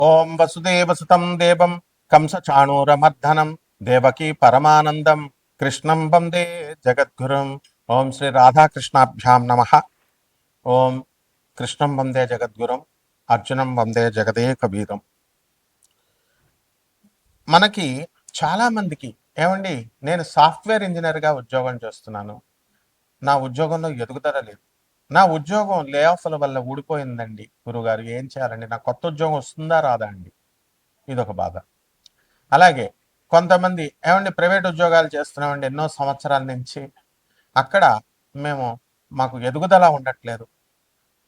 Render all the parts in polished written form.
ఓం వసుదేవసుతం దేవం కంసచాణూరమర్దనం దేవకీ పరమానందం కృష్ణం వందే జగద్గురుం. ఓం శ్రీ రాధాకృష్ణాభ్యాం నమ. ఓం కృష్ణం వందే జగద్గురుం, అర్జునం వందే జగదేకవీరం. మనకి చాలామందికి ఏమండి, నేను సాఫ్ట్వేర్ ఇంజనీర్గా ఉద్యోగం చేస్తున్నాను, నా ఉద్యోగంలో ఎదుగుదల లేదు, నా ఉద్యోగం లే ఆఫ్ల వల్ల ఊడిపోయిందండి గురుగారు, ఏం చేయాలండి, నాకు కొత్త ఉద్యోగం వస్తుందా రాదా అండి, ఇదొక బాధ. అలాగే కొంతమంది ఏమండి ప్రైవేట్ ఉద్యోగాలు చేస్తున్నామండి ఎన్నో సంవత్సరాల నుంచి, అక్కడ మేము మాకు ఎదుగుదల ఉండట్లేదు.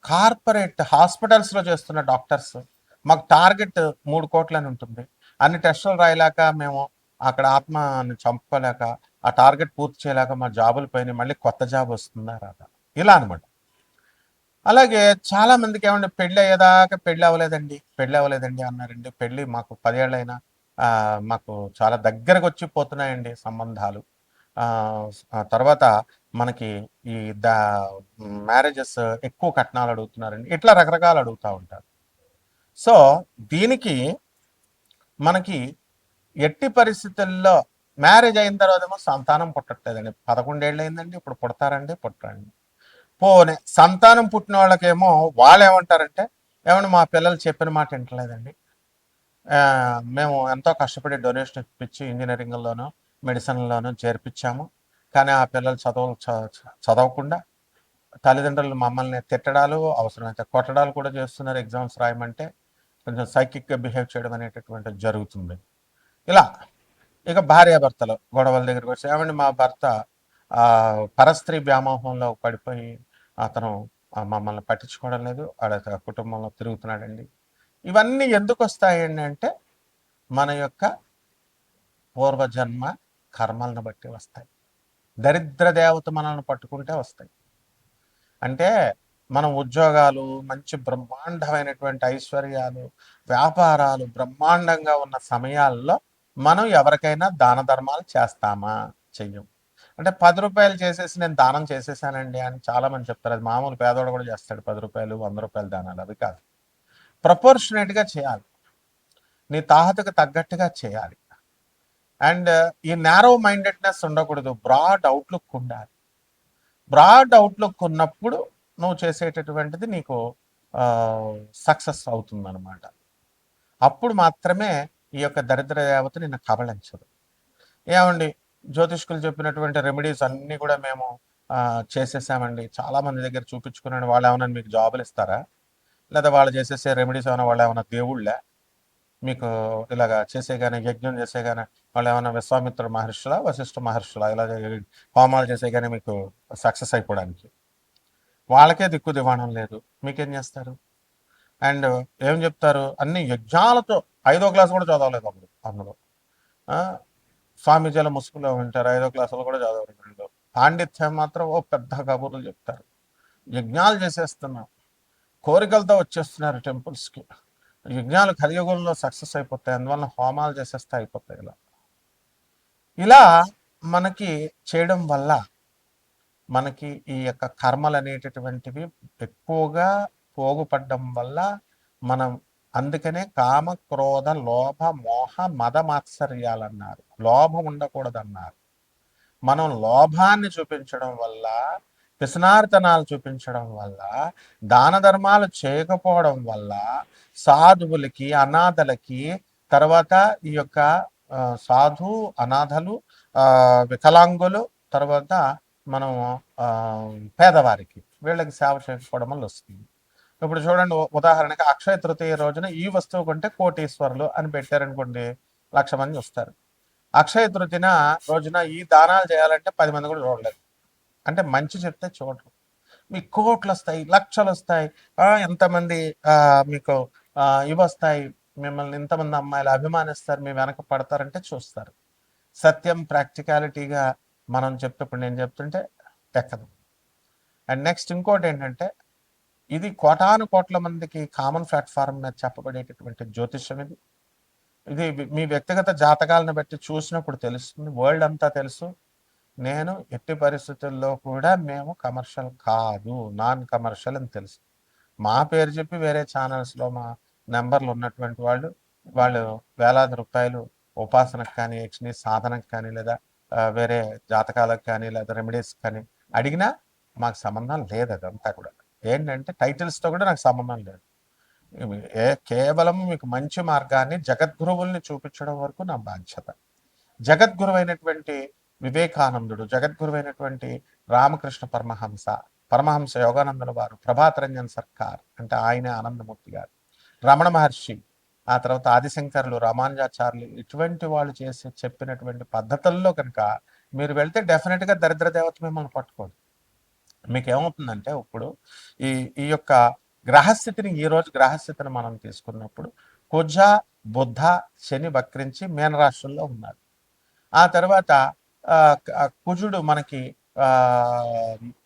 కార్పొరేట్ హాస్పిటల్స్లో చేస్తున్న డాక్టర్స్ మాకు టార్గెట్ 3 కోట్లు అని ఉంటుంది, అన్ని టెస్టులు రాయలేక మేము అక్కడ ఆత్మని చంపుకోలేక ఆ టార్గెట్ పూర్తి చేయలేక మా జాబులు పోయినాయి, మళ్ళీ కొత్త జాబ్ వస్తుందా రాదా, ఇలా అనమాట. అలాగే చాలా మందికి ఏమండి పెళ్ళి అయ్యేదాకా పెళ్ళి అవ్వలేదండి అన్నారండి. పెళ్ళి మాకు 10 ఏళ్ళైనా మాకు చాలా దగ్గరకు వచ్చి పోతున్నాయండి సంబంధాలు. తర్వాత మనకి ఈ మ్యారేజెస్ ఎక్కువ కట్నాలు అడుగుతున్నారండి, ఇట్లా రకరకాలు అడుగుతూ ఉంటారు. సో దీనికి మనకి ఎట్టి పరిస్థితుల్లో మ్యారేజ్ అయిన తర్వాత ఏమో సంతానం పుట్టట్లేదండి. 11 ఏళ్ళు అయిందండి, ఇప్పుడు పుడతారండి పుట్టరండి. పోనీ సంతానం పుట్టిన వాళ్ళకేమో వాళ్ళు ఏమంటారంటే, ఏమన్నా మా పిల్లలు చెప్పిన మాట వింటలేదండి, మేము ఎంతో కష్టపడి డొనేషన్ ఇప్పించి ఇంజనీరింగ్లోనూ మెడిసిన్లోనూ చేర్పించాము, కానీ ఆ పిల్లలు చదవకుండా తల్లిదండ్రులు మమ్మల్ని తిట్టడాలు, అవసరమైతే కొట్టడాలు కూడా చేస్తున్నారు. ఎగ్జామ్స్ రాయమంటే కొంచెం సైకిక్గా బిహేవ్ చేయడం అనేటటువంటిది జరుగుతుంది. ఇలా ఇక భార్యాభర్తలు గొడవల దగ్గరికి వచ్చి, ఏమండి మా భర్త పరస్త్రీ వ్యామోహంలో పడిపోయి అతను మమ్మల్ని పట్టించుకోవడం లేదు, ఆడ కుటుంబంలో తిరుగుతున్నాడండి. ఇవన్నీ ఎందుకు వస్తాయండి అంటే మన యొక్క పూర్వజన్మ కర్మలను బట్టి వస్తాయి. దరిద్ర దేవత మనల్ని పట్టుకుంటే వస్తాయి. అంటే మనం ఉద్యోగాలు, మంచి బ్రహ్మాండమైనటువంటి ఐశ్వర్యాలు, వ్యాపారాలు బ్రహ్మాండంగా ఉన్న సమయాల్లో మనం ఎవరికైనా దాన ధర్మాలు చేస్తామా? చెయ్యం. అంటే 10 రూపాయలు చేసేసి నేను దానం చేసేసానండి అని చాలామంది చెప్తారు. అది మామూలు పేదోడు కూడా చేస్తాడు, 10 రూపాయలు 100 రూపాయలు దానాలు. అవి కాదు, ప్రపోర్షనేట్గా చేయాలి, నీ తాహతకు తగ్గట్టుగా చేయాలి. అండ్ ఈ నారో మైండెడ్నెస్ ఉండకూడదు, బ్రాడ్ అవుట్లుక్ ఉండాలి. బ్రాడ్ అవుట్లుక్ ఉన్నప్పుడు నువ్వు చేసేటటువంటిది నీకు సక్సెస్ అవుతుందన్నమాట. అప్పుడు మాత్రమే ఈ యొక్క దరిద్ర దేవత నిన్ను కబళించదు. ఏమండి, జ్యోతిష్కులు చెప్పినటువంటి రెమెడీస్ అన్నీ కూడా మేము చేసేసామండి, చాలామంది దగ్గర చూపించుకున్నాను, వాళ్ళు ఏమైనా మీకు జాబులు ఇస్తారా, లేదా వాళ్ళు చేసేసే రెమెడీస్ ఏమైనా వాళ్ళు ఏమైనా దేవుళ్ళే మీకు ఇలాగా చేసేగానే, యజ్ఞం చేసేగానే వాళ్ళు ఏమైనా విశ్వామిత్ర మహర్షులా వశిష్ఠ మహర్షులా ఇలా హోమాలు చేసేగానే మీకు సక్సెస్ అయిపోవడానికి? వాళ్ళకే దిక్కు దివాణం లేదు, మీకేం చేస్తారు? అండ్ ఏం చెప్తారు, అన్ని యజ్ఞాలతో 5వ క్లాస్ కూడా చదవలేదు అప్పుడు అందులో. స్వామీజీల ముసుగులో ఉంటారు, 5వ క్లాసులో కూడా చదవలేదు. పాండిత్యం మాత్రం ఓ పెద్ద కబుర్లు చెప్తారు. యజ్ఞాలు చేసేస్తున్నాం, కోరికలతో వచ్చేస్తున్నారు టెంపుల్స్కి, యజ్ఞాలు కలియుగంలో సక్సెస్ అయిపోతాయి, అందువల్ల హోమాలు చేసేస్తే అయిపోతాయి. ఇలా మనకి చేయడం వల్ల మనకి ఈ యొక్క కర్మలు అనేటటువంటివి ఎక్కువగా పోగుపడడం వల్ల మనం, అందుకనే కామ క్రోధ లోభ మోహ మద మాత్సర్యాలు అన్నారు, లోభం ఉండకూడదన్నారు. మనం లోభాన్ని చూపించడం వల్ల, పిసనార్తనాలు చూపించడం వల్ల, దాన ధర్మాలు చేయకపోవడం వల్ల సాధువులకి, అనాథలకి, తర్వాత ఈ యొక్క సాధు అనాథలు, వికలాంగులు, తర్వాత మనం పేదవారికి, వీళ్ళకి సేవ చేయకపోవడం వల్ల వస్తుంది. ఇప్పుడు చూడండి, ఉదాహరణకి అక్షయ తృతీయ రోజున ఈ వస్తువు కొంటే కోటీశ్వరులు అని పెట్టారనుకోండి, 1,00,000 మంది వస్తారు. అక్షయ తృతీయ రోజున ఈ దానాలు చేయాలంటే 10 మంది కూడా చూడలేదు. అంటే మంచి చెప్తే చూడరు, మీకు కోట్లు వస్తాయి, లక్షలు వస్తాయి, ఎంతమంది మీకు ఇవి వస్తాయి, మిమ్మల్ని ఇంతమంది అమ్మాయిలు అభిమానిస్తారు, మీ వెనక పడతారంటే చూస్తారు. సత్యం ప్రాక్టికాలిటీగా మనం చెప్తే, నేను చెప్తుంటే ఎక్కదు. అండ్ నెక్స్ట్ ఇంకోటి ఏంటంటే, ఇది కోటాను కోట్ల మందికి కామన్ ప్లాట్ఫామ్ మీద చెప్పబడేటటువంటి జ్యోతిష్యం ఇది. ఇది మీ వ్యక్తిగత జాతకాలను బట్టి చూసినప్పుడు తెలుస్తుంది, వరల్డ్ అంతా తెలుసు. నేను ఎట్టి పరిస్థితుల్లో కూడా మేము కమర్షియల్ కాదు, నాన్ కమర్షియల్ అని తెలుసు. మా పేరు చెప్పి వేరే ఛానల్స్లో మా నెంబర్లు ఉన్నటువంటి వాళ్ళు వాళ్ళు వేలాది రూపాయలు ఉపాసనకు కానీ యక్షిని సాధనకు కానీ లేదా వేరే జాతకాలకు కానీ లేదా రెమెడీస్ కానీ అడిగినా మాకు సంబంధం లేదు. అదంతా కూడా ఏంటంటే టైటిల్స్తో కూడా నాకు సంబంధం లేదు. కేవలం మీకు మంచి మార్గాన్ని జగద్గురువుల్ని చూపించడం వరకు నా బాధ్యత. జగద్గురువైనటువంటి వివేకానందుడు, జగద్గురువైనటువంటి రామకృష్ణ పరమహంస యోగానందుల వారు, ప్రభాత్ రంజన్ సర్కార్ అంటే ఆయనే ఆనందమూర్తి గారు, రమణ మహర్షి, ఆ తర్వాత ఆదిశంకర్లు, రామానుజాచార్యులు, ఇటువంటి వాళ్ళు చేసి చెప్పినటువంటి పద్ధతుల్లో కనుక మీరు వెళ్తే డెఫినెట్గా దరిద్ర దేవత మిమ్మల్ని పట్టుకోదు. మీకు ఏమవుతుందంటే ఇప్పుడు ఈ ఈ యొక్క గ్రహస్థితిని, ఈ రోజు గ్రహస్థితిని మనం తీసుకున్నప్పుడు కుజ, బుద్ధ, శని వక్రించి మీనరాశుల్లో ఉన్నారు. ఆ తర్వాత కుజుడు మనకి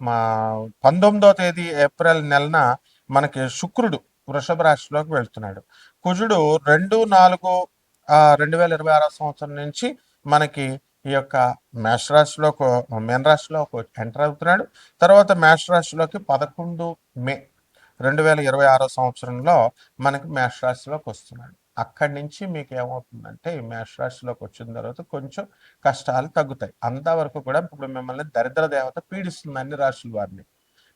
మా 19వ తేదీ ఏప్రిల్ నెలన మనకి శుక్రుడు వృషభ రాశిలోకి వెళ్తున్నాడు. కుజుడు 2/4/2026 సంవత్సరం నుంచి మనకి ఈ యొక్క మేషరాశిలోకి మీనరాశిలోకి ఎంటర్ అవుతున్నాడు. తర్వాత మేషరాశిలోకి 11 మే 2026 సంవత్సరంలో మనకి మేషరాశిలోకి వస్తున్నాడు. అక్కడి నుంచి మీకు ఏమవుతుందంటే ఈ మేషరాశిలోకి వచ్చిన తర్వాత కొంచెం కష్టాలు తగ్గుతాయి. అంతవరకు కూడా ఇప్పుడు మిమ్మల్ని దరిద్ర దేవత పీడిస్తుంది అన్ని రాశుల వారిని.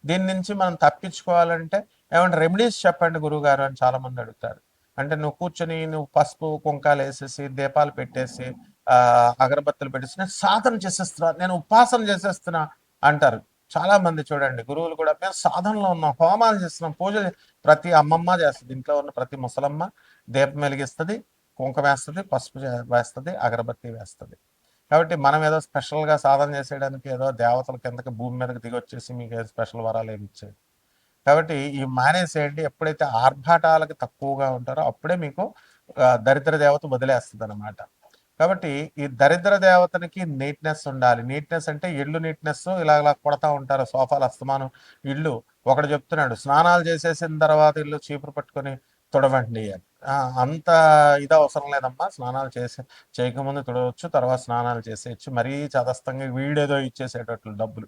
దీని నుంచి మనం తప్పించుకోవాలంటే ఏమంటే రెమెడీస్ చెప్పండి గురువుగారు అని చాలా మంది అడుగుతారు. అంటే నువ్వు కూర్చొని నువ్వు పసుపు కుంకాలు వేసేసి దీపాలు పెట్టేసి అగరబత్తులు పెట్టేసి నేను సాధన చేసేస్తున్నా, నేను ఉపాసన చేసేస్తున్నా అంటారు. చాలా మంది చూడండి గురువులు కూడా మేము సాధనలో ఉన్నాం, హోమాలు చేస్తున్నాం, పూజలు. ప్రతి అమ్మమ్మ చేస్తుంది, ఇంట్లో ఉన్న ప్రతి ముసలమ్మ దీపం వెలిగిస్తుంది, కుంకుమ వేస్తుంది, పసుపు వేస్తుంది, అగరబత్తి వేస్తుంది. కాబట్టి మనం ఏదో స్పెషల్గా సాధన చేసేయడానికి ఏదో దేవతల కిందకి భూమి మీదకి దిగి వచ్చేసి మీకు ఏదో స్పెషల్ వరాలు ఏమి ఇచ్చేది. కాబట్టి ఈ మానేసేయండి. ఎప్పుడైతే ఆర్భాటాలకు తక్కువగా ఉంటారో అప్పుడే మీకు దరిద్ర దేవత వదిలేస్తుంది అనమాట. కాబట్టి ఈ దరిద్ర దేవతనికి నీట్నెస్ ఉండాలి. నీట్నెస్ అంటే ఇల్లు నీట్నెస్ ఇలా కొడతా ఉంటారు సోఫాలు అస్తమానం. ఇల్లు ఒకడు చెప్తున్నాడు స్నానాలు చేసేసిన తర్వాత ఇల్లు చీపురు పట్టుకొని తుడవండి అని. అంత ఇది అవసరం లేదమ్మా, స్నానాలు చేయకముందు తుడవచ్చు, తర్వాత స్నానాలు చేసేయచ్చు. మరీ చదస్తంగా వీడేదో ఇచ్చేసేటట్లు డబ్బులు,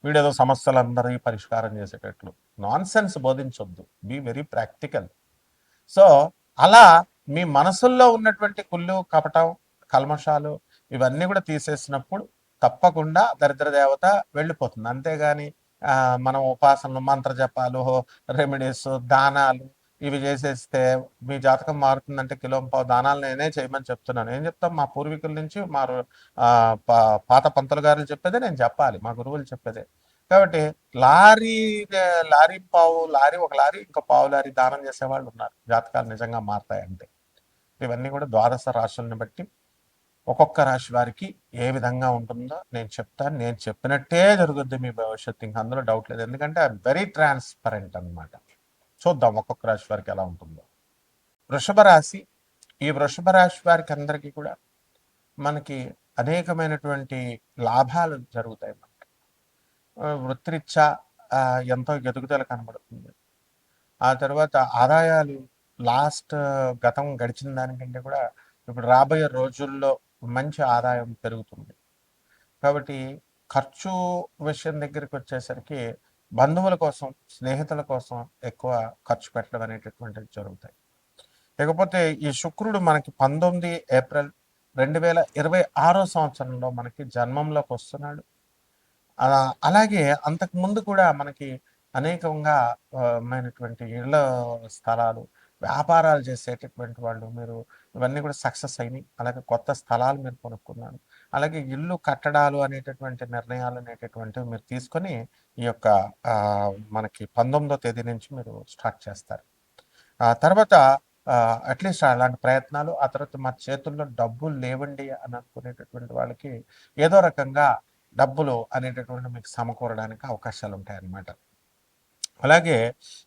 వీడేదో సమస్యలందరికీ పరిష్కారం చేసేటట్లు నాన్ సెన్స్ బోధించొద్దు. Be very practical. సో అలా మీ మనసుల్లో ఉన్నటువంటి కుళ్ళు, కపటం, కల్మషాలు ఇవన్నీ కూడా తీసేసినప్పుడు తప్పకుండా దరిద్ర దేవత వెళ్ళిపోతుంది. అంతేగాని మనం ఉపాసనలు, మంత్ర జపాలు, రెమెడీస్, దానాలు ఇవి చేసేస్తే మీ జాతకం మారుతుందంటే కిలోంపావు దానాలు నేనే చేయమని చెప్తున్నాను. ఏం చెప్తాం? మా పూర్వీకుల నుంచి మా పాత పంతులు గారు చెప్పేదే నేను చెప్పాలి, మా గురువులు చెప్పేదే. కాబట్టి లారీ ఒక లారీ ఇంకా పావు లారీ దానం చేసేవాళ్ళు ఉన్నారు, జాతకాలు నిజంగా మారుతాయంటే. ఇవన్నీ కూడా ద్వాదశ రాశుల్ని బట్టి ఒక్కొక్క రాశి వారికి ఏ విధంగా ఉంటుందో నేను చెప్తాను. నేను చెప్పినట్టే జరుగుద్ది మీ భవిష్యత్తు, ఇంకా అందులో డౌట్ లేదు. ఎందుకంటే ఐ వెరీ ట్రాన్స్పరెంట్ అనమాట. చూద్దాం ఒక్కొక్క రాశి వారికి ఎలా ఉంటుందో. వృషభ రాశి, ఈ వృషభ రాశి వారికి అందరికీ కూడా మనకి అనేకమైనటువంటి లాభాలు జరుగుతాయి. మనకి వృత్తిరీత్యా ఎంతో ఎదుగుదల కనబడుతుంది. ఆ తర్వాత ఆదాయాలు గతం గడిచిన దానికంటే కూడా ఇప్పుడు రాబోయే రోజుల్లో మంచి ఆదాయం పెరుగుతుంది. కాబట్టి ఖర్చు విషయం దగ్గరికి వచ్చేసరికి బంధువుల కోసం, స్నేహితుల కోసం ఎక్కువ ఖర్చు పెట్టడం అనేటటువంటివి జరుగుతాయి. లేకపోతే ఈ శుక్రుడు మనకి 19 ఏప్రిల్ 2026 సంవత్సరంలో మనకి జన్మంలోకి వస్తున్నాడు. అలాగే అంతకుముందు కూడా మనకి అనేకంగా మైనటువంటి ఇళ్ళ స్థలాలు, వ్యాపారాలు చేసేటటువంటి వాళ్ళు మీరు ఇవన్నీ కూడా సక్సెస్ అయినాయి. అలాగే కొత్త స్థలాలు మీరు కొనుక్కున్నారు. అలాగే ఇల్లు కట్టడాలు అనేటటువంటి నిర్ణయాలు అనేటటువంటివి మీరు తీసుకొని ఈ యొక్క మనకి 19వ తేదీ నుంచి మీరు స్టార్ట్ చేస్తారు. తర్వాత అట్లీస్ట్ అలాంటి ప్రయత్నాలు. ఆ తర్వాత మా చేతుల్లో డబ్బులు లేవండి అని అనుకునేటటువంటి వాళ్ళకి ఏదో రకంగా డబ్బులు అనేటటువంటి మీకు సమకూరడానికి అవకాశాలు ఉంటాయన్నమాట. అలాగే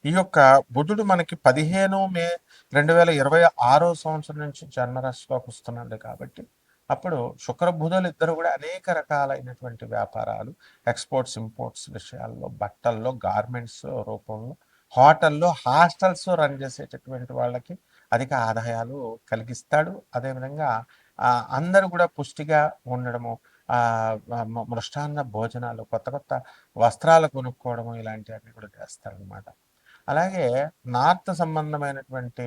ఈ యొక్క బుధుడు మనకి 15 మే 2026 సంవత్సరం నుంచి జన్మరాశిలోకి వస్తున్నాడు. కాబట్టి అప్పుడు శుక్ర బుధులు ఇద్దరు కూడా అనేక రకాలైనటువంటి వ్యాపారాలు, ఎక్స్పోర్ట్స్ ఇంపోర్ట్స్ విషయాల్లో, బట్టల్లో, గార్మెంట్స్ రూపంలో, హోటల్లో, హాస్టల్స్ రన్ చేసేటటువంటి వాళ్ళకి అధిక ఆదాయాలు కలిగిస్తాడు. అదేవిధంగా అందరూ కూడా పుష్టిగా ఉండడము, మృష్టాన్న భోజనాలు, కొత్త కొత్త వస్త్రాలు కొనుక్కోవడము ఇలాంటివన్నీ కూడా చేస్తారనమాట. అలాగే నార్త్ సంబంధమైనటువంటి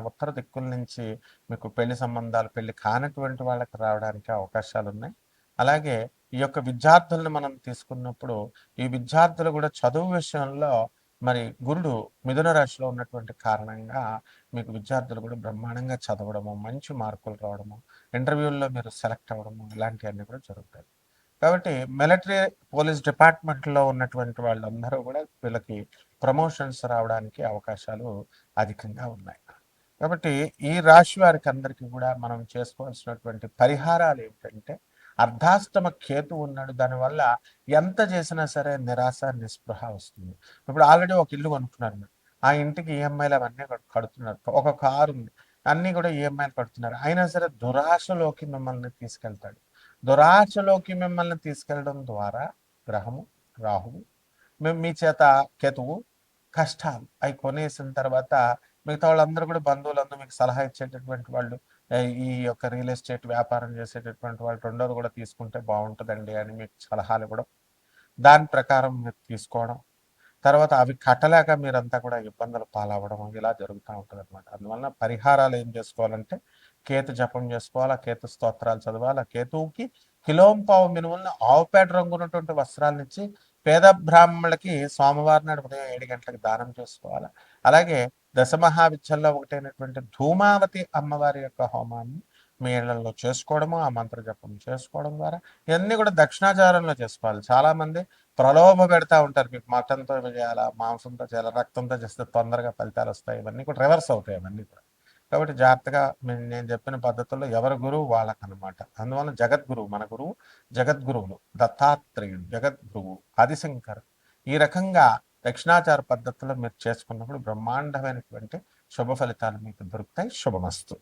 ఉత్తర దిక్కుల నుంచి మీకు పెళ్లి సంబంధాలు, పెళ్లి కానటువంటి వాళ్ళకి రావడానికి అవకాశాలున్నాయి. అలాగే ఈ యొక్క విద్యార్థులను మనం తీసుకున్నప్పుడు, ఈ విద్యార్థులు కూడా చదువు విషయంలో మరి గురుడు మిథున రాశిలో ఉన్నటువంటి కారణంగా మీకు విద్యార్థులు కూడా బ్రహ్మాండంగా చదవడము, మంచి మార్కులు రావడము, ఇంటర్వ్యూల్లో మీరు సెలెక్ట్ అవ్వడము ఇలాంటివన్నీ కూడా జరుగుతాయి. కాబట్టి మిలిటరీ, పోలీస్ డిపార్ట్మెంట్లో ఉన్నటువంటి వాళ్ళందరూ కూడా వీళ్ళకి ప్రమోషన్స్ రావడానికి అవకాశాలు అధికంగా ఉన్నాయి. కాబట్టి ఈ రాశి వారికి అందరికీ కూడా మనం చేసుకోవాల్సినటువంటి పరిహారాలు ఏమిటంటే, అర్ధాష్టమ కేతు ఉన్నాడు, దానివల్ల ఎంత చేసినా సరే నిరాశ నిస్పృహ వస్తుంది. ఇప్పుడు ఆల్రెడీ ఒక ఇల్లు కొనుక్కున్నారు మీరు, ఆ ఇంటికి ఈఎంఐలు అవన్నీ కడుతున్నారు, ఒక కారు ఉంది, అన్నీ కూడా ఈఎంఐలు కడుతున్నారు, అయినా సరే దురాశలోకి మిమ్మల్ని తీసుకెళ్తాడు. దురాశలోకి మిమ్మల్ని తీసుకెళ్ళడం ద్వారా గ్రహము రాహువు, మేము మీ చేత కేతువు కష్టాలు అవి కొనేసిన తర్వాత మిగతా వాళ్ళందరూ కూడా బంధువులందరూ మీకు సలహా ఇచ్చేటటువంటి వాళ్ళు, ఈ యొక్క రియల్ ఎస్టేట్ వ్యాపారం చేసేటటువంటి వాళ్ళు రెండోది కూడా తీసుకుంటే బాగుంటుందండి అని మీకు సలహాలు ఇవ్వడం, దాని ప్రకారం మీరు తీసుకోవడం, తర్వాత అవి కట్టలేక మీరంతా కూడా ఇబ్బందులు పాలవ్వడం ఇలా జరుగుతూ ఉంటుంది అనమాట. అందువలన పరిహారాలు ఏం చేసుకోవాలంటే, కేతు జపం చేసుకోవాలా, కేతు స్తోత్రాలు చదవాలా, కేతువుకి కిలోంపావు మినుములను ఆవుపేట రంగు ఉన్నటువంటి వస్త్రాలను ఇచ్చి పేద బ్రాహ్మణులకి సోమవారం నాడు ఉదయం 7 గంటలకు దానం చేసుకోవాలి. అలాగే దశమహావిద్యల్లో ఒకటైనటువంటి ధూమావతి అమ్మవారి యొక్క హోమాన్ని మీ ఇళ్లలో చేసుకోవడము, ఆ మంత్ర జపం చేసుకోవడం ద్వారా ఇవన్నీ కూడా దక్షిణాచారంలో చేసుకోవాలి. చాలామంది ప్రలోభ పెడతా ఉంటారు, మీకు మటన్తో చేయాలా, మాంసంతో చేయాలా, రక్తంతో చేస్తే తొందరగా ఫలితాలు వస్తాయి, ఇవన్నీ కూడా రివర్స్ అవుతాయి అవన్నీ కూడా. కాబట్టి జాగ్రత్తగా నేను చెప్పిన పద్ధతుల్లో ఎవరి గురువు వాళ్ళకనమాట. అందువల్ల జగద్గురువు, మన గురువు జగద్గురువులు దత్తాత్రేయుడు, జగద్గురువు ఆదిశంకర్, ఈ రకంగా దక్షిణాచార పద్ధతుల్లో మీరు చేసుకున్నప్పుడు బ్రహ్మాండమైనటువంటి శుభ ఫలితాలు మీకు దొరుకుతాయి. శుభమస్తు.